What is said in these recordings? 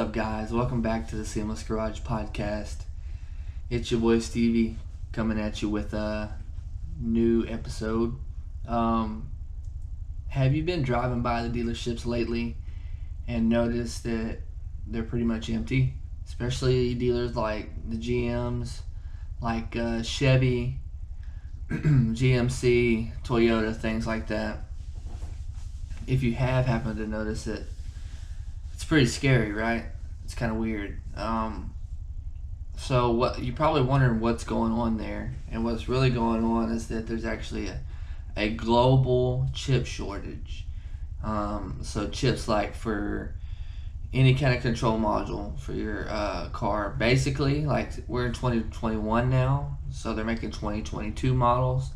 up, guys? Welcome back to the Seamless Garage Podcast. It's your boy Stevie coming at you with a new episode. Have you been driving by the dealerships lately and noticed that they're pretty much empty? Especially dealers like the GMs, like Chevy, GMC, Toyota, things like that. If you have happened to notice it, it's pretty scary, right? It's kind of weird. So what you're probably wondering what's going on there, and what's really going on is that there's actually a global chip shortage. So chips like for any kind of control module for your car. Basically, like we're in 2021 now, so they're making 2022 models.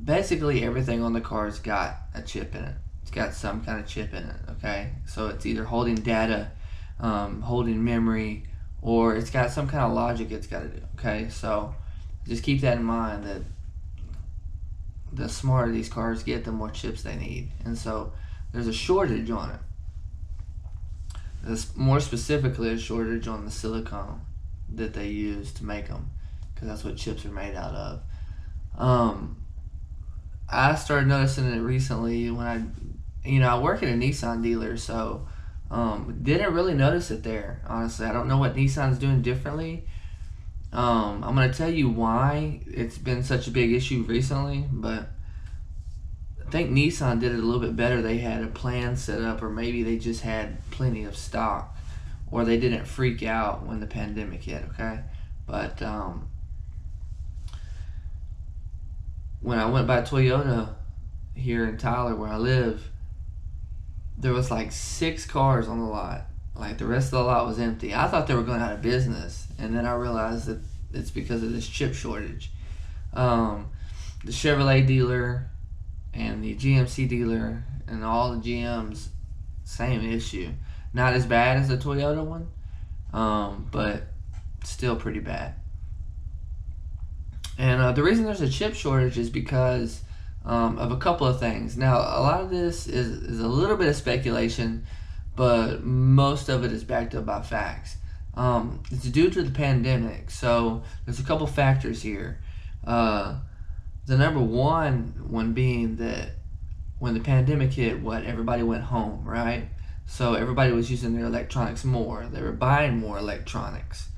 Basically, everything on the car's got a chip in it. It's got some kind of chip in it, okay? So it's either holding data, holding memory, or it's got some kind of logic it's got to do, okay? So just keep that in mind, that the smarter these cars get, the more chips they need. And so there's a shortage on it. There's more specifically a shortage on the silicone that they use to make them, because that's what chips are made out of. I started noticing it recently when I work at a Nissan dealer, so didn't really notice it there, honestly. I don't know what Nissan's doing differently. I'm going to tell you why it's been such a big issue recently, but I think Nissan did it a little bit better. They had a plan set up, or maybe they just had plenty of stock, or they didn't freak out when the pandemic hit, okay? But when I went by Toyota here in Tyler where I live, there was like 6 cars on the lot. Like the rest of the lot was empty. I thought they were going out of business, and then I realized that it's because of this chip shortage. The Chevrolet dealer and the GMC dealer and all the GMs, same issue. Not as bad as the Toyota one, but still pretty bad. And the reason there's a chip shortage is because of a couple of things. Now, a lot of this is a little bit of speculation, but most of it is backed up by facts. It's due to the pandemic, so there's a couple factors here. The number one being that when the pandemic hit, everybody went home, right? So everybody was using their electronics more. They were buying more electronics.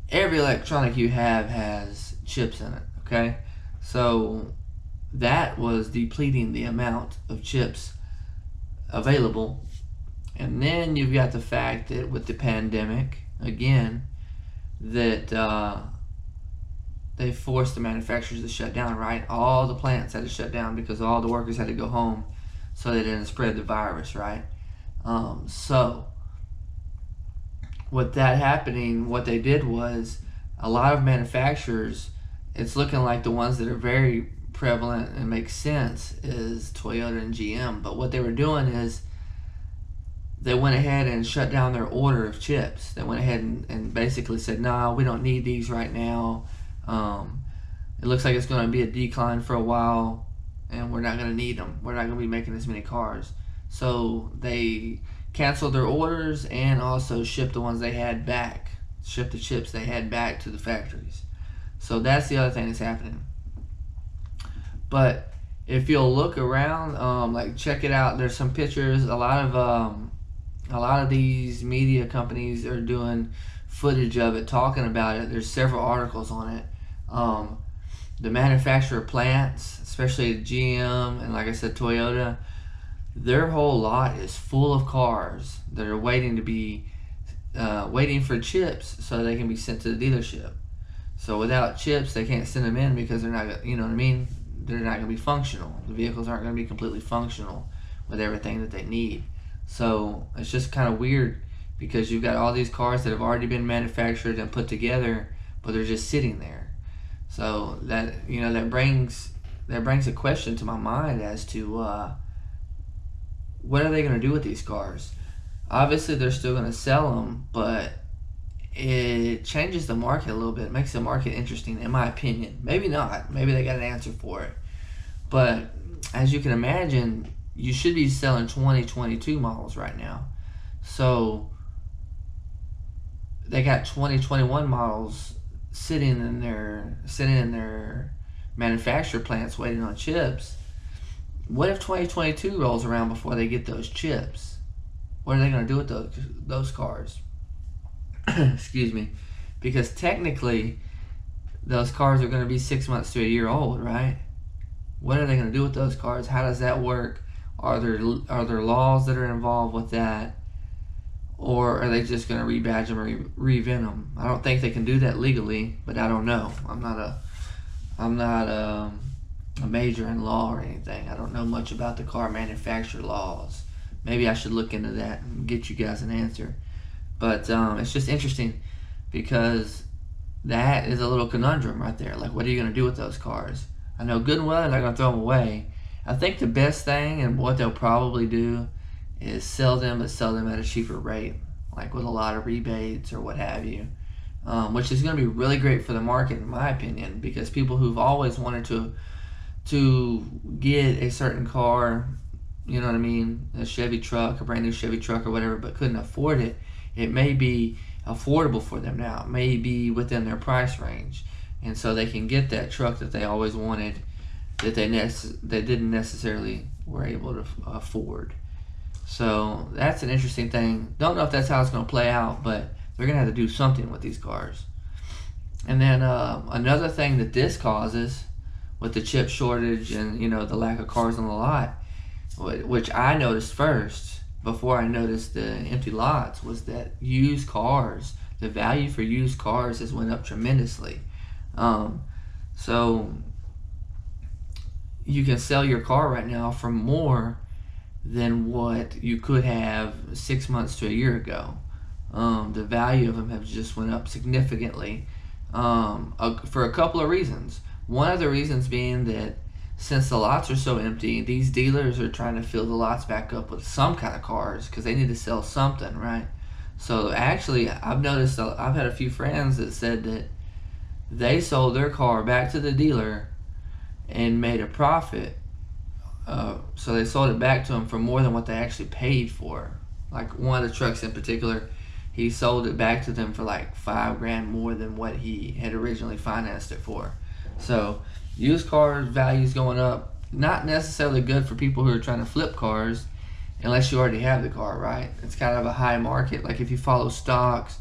Every electronic you have has chips in it, okay? So that was depleting the amount of chips available. And then you've got the fact that with the pandemic, again, that they forced the manufacturers to shut down, right? All the plants had to shut down because all the workers had to go home so they didn't spread the virus, right? So with that happening, what they did was a lot of manufacturers, it's looking like the ones that are very prevalent and make sense is Toyota and GM. But what they were doing is they went ahead and shut down their order of chips. They went ahead and basically said, no, we don't need these right now. It looks like it's going to be a decline for a while, and we're not going to need them. We're not going to be making as many cars. So they canceled their orders and also shipped the ones they had back, shipped the chips they had back to the factories. So that's the other thing that's happening. But if you'll look around, like check it out, there's some pictures. A lot of these media companies are doing footage of it, talking about it. There's several articles on it. The manufacturer plants, especially GM and like I said, Toyota, their whole lot is full of cars that are waiting for chips so they can be sent to the dealership. So without chips, they can't send them in because they're not, you know what I mean? They're not going to be functional. The vehicles aren't going to be completely functional with everything that they need. So it's just kind of weird because you've got all these cars that have already been manufactured and put together, but they're just sitting there. So that, you know, that brings a question to my mind as to what are they going to do with these cars? Obviously, they're still going to sell them, but it changes the market a little bit. It makes the market interesting, in my opinion. Maybe not. Maybe they got an answer for it. But as you can imagine, you should be selling 2022 models right now. So they got 2021 models sitting in their manufacturer plants waiting on chips. What if 2022 rolls around before they get those chips? What are they going to do with those cars? Excuse me. Because technically, those cars are going to be 6 months to a year old, right? What are they going to do with those cars? How does that work? Are there laws that are involved with that? Or are they just going to rebadge them or revent them? I don't think they can do that legally, but I don't know. I'm not a major in law or anything. I don't know much about the car manufacturer laws. Maybe I should look into that and get you guys an answer. But it's just interesting because that is a little conundrum right there. Like, what are you going to do with those cars? I know good and well they're not going to throw them away. I think the best thing and what they'll probably do is sell them, but sell them at a cheaper rate, like with a lot of rebates or what have you, which is going to be really great for the market, in my opinion, because people who've always wanted to get a certain car, you know what I mean, a Chevy truck, a brand new Chevy truck or whatever, but couldn't afford it, it may be affordable for them now. It may be within their price range, and so they can get that truck that they always wanted that they didn't necessarily were able to afford. So that's an interesting thing. Don't know if that's how it's going to play out, but they're going to have to do something with these cars. And then another thing that this causes with the chip shortage and, you know, the lack of cars on the lot, which I noticed first before I noticed the empty lots, was that used cars, the value for used cars has went up tremendously. So you can sell your car right now for more than what you could have 6 months to a year ago. The value of them have just went up significantly for a couple of reasons. One of the reasons being that since the lots are so empty, these dealers are trying to fill the lots back up with some kind of cars because they need to sell something, right? So actually, I've noticed, I've had a few friends that said that they sold their car back to the dealer and made a profit. So they sold it back to him for more than what they actually paid for. Like one of the trucks in particular, he sold it back to them for like $5,000 more than what he had originally financed it for. So used cars values going up, not necessarily good for people who are trying to flip cars unless you already have the car, right? It's kind of a high market. Like if you follow stocks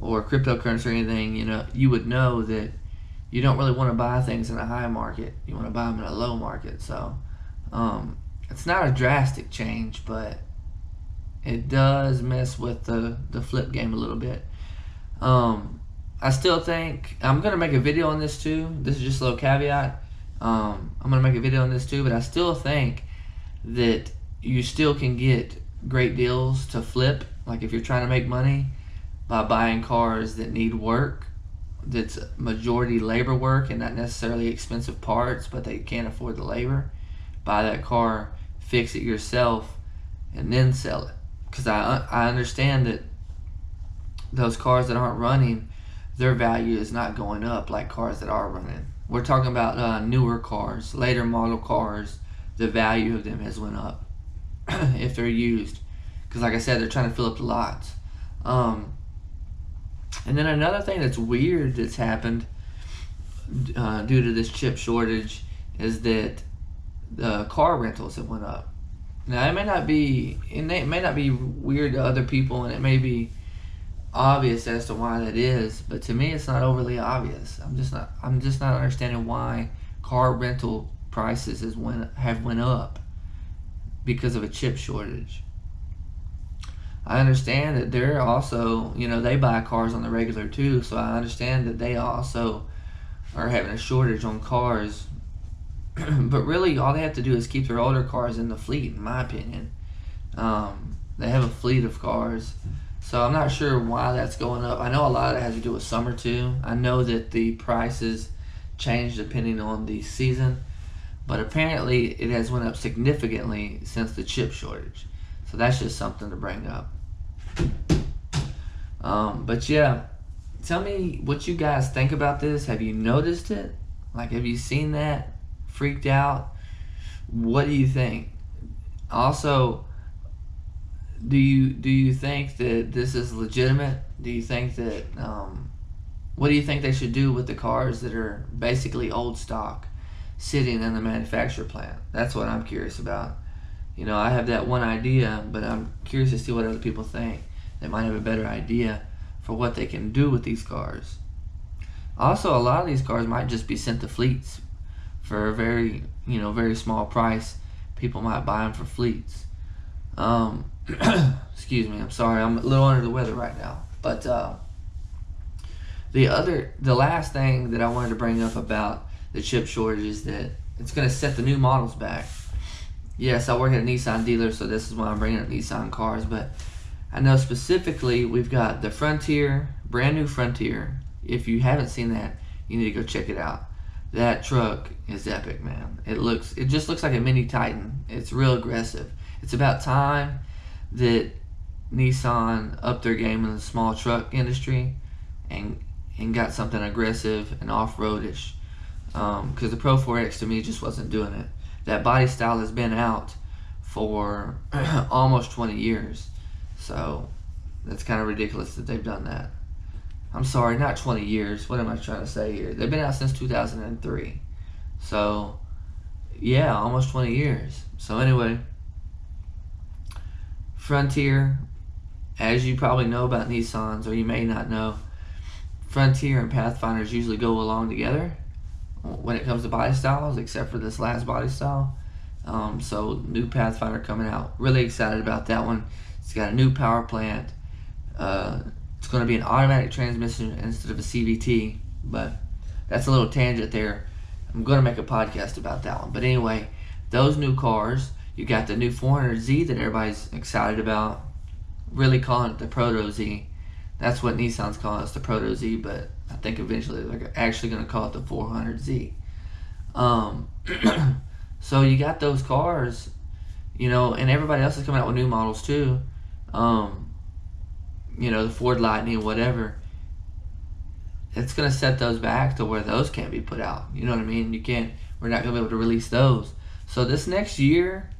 or cryptocurrency or anything, you know, you would know that you don't really want to buy things in a high market. You want to buy them in a low market. So it's not a drastic change, but it does mess with the flip game a little bit. I still think I'm gonna make a video on this too. This is just a little caveat. I'm gonna make a video on this too, but I still think that you still can get great deals to flip. Like if you're trying to make money by buying cars that need work, that's majority labor work and not necessarily expensive parts, but they can't afford the labor. Buy that car, fix it yourself, and then sell it. Because I understand that those cars that aren't running, their value is not going up like cars that are running. We're talking about newer cars, later model cars. The value of them has went up if they're used. Because like I said, they're trying to fill up the lots. And then another thing that's weird that's happened due to this chip shortage is that the car rentals have went up. Now it may not be weird to other people, and it may be obvious as to why that is, but to me it's not overly obvious. I'm just not understanding why car rental prices have went up because of a chip shortage. I understand that they're also, you know, they buy cars on the regular too, so I understand that they also are having a shortage on cars. But really all they have to do is keep their older cars in the fleet, in my opinion. They have a fleet of cars, so I'm not sure why that's going up. I know a lot of it has to do with summer too. I know that the prices change depending on the season, but apparently it has went up significantly since the chip shortage. So that's just something to bring up. But yeah, tell me what you guys think about this. Have you noticed it? Like, have you seen that? Freaked out? What do you think? Also, Do you think that this is legitimate? Do you think that what do you think they should do with the cars that are basically old stock, sitting in the manufacturer plant? That's what I'm curious about. I have that one idea, but I'm curious to see what other people think. They might have a better idea for what they can do with these cars. Also, a lot of these cars might just be sent to fleets for a very small price. People might buy them for fleets. Excuse me, I'm sorry, I'm a little under the weather right now. But the last thing that I wanted to bring up about the chip shortage is that it's going to set the new models back. Yes, I work at a Nissan dealer, so this is why I'm bringing up Nissan cars, but I know specifically we've got the Frontier, brand new Frontier. If you haven't seen that, you need to go check it out. That truck is epic, man. It just looks like a mini Titan. It's real aggressive. It's about time that Nissan upped their game in the small truck industry and got something aggressive and off-roadish. Because the Pro 4X to me just wasn't doing it. That body style has been out for almost 20 years. So that's kind of ridiculous that they've done that. I'm sorry, not 20 years. What am I trying to say here? They've been out since 2003. So, yeah, almost 20 years. So anyway, Frontier, as you probably know about Nissans, or you may not know, Frontier and Pathfinders usually go along together when it comes to body styles, except for this last body style. So new Pathfinder coming out. Really excited about that one. It's got a new power plant. It's going to be an automatic transmission instead of a CVT, but that's a little tangent there. I'm going to make a podcast about that one. But anyway, those new cars, you got the new 400Z that everybody's excited about, really calling it the Proto Z. That's what Nissan's calling it, the Proto Z, but I think eventually they're actually going to call it the 400Z. So you got those cars, and everybody else is coming out with new models too. The Ford Lightning, whatever. It's going to set those back to where those can't be put out. You know what I mean? We're not going to be able to release those. So this next year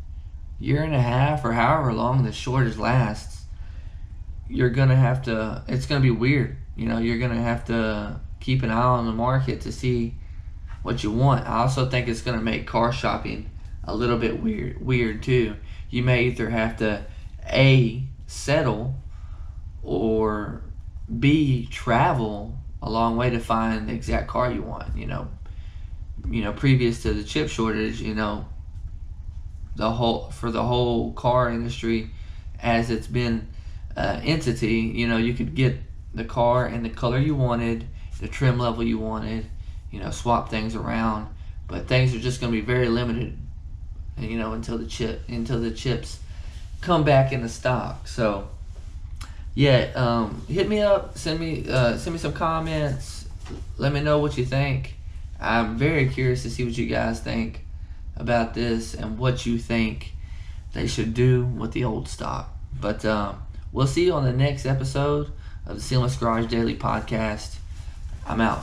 and a half, or however long the shortage lasts, you're going to have to, it's going to be weird. You're going to have to keep an eye on the market to see what you want. I also think it's going to make car shopping a little bit weird too. You may either have to A, settle, or B, travel a long way to find the exact car you want. Previous to the chip shortage, the whole car industry, as it's been entity, you could get the car in the color you wanted, the trim level you wanted, swap things around, but things are just going to be very limited, until the chips come back into stock. So yeah, hit me up, send me some comments, let me know what you think. I'm very curious to see what you guys think about this and what you think they should do with the old stock. But we'll see you on the next episode of the Seamless Garage Daily Podcast. I'm out.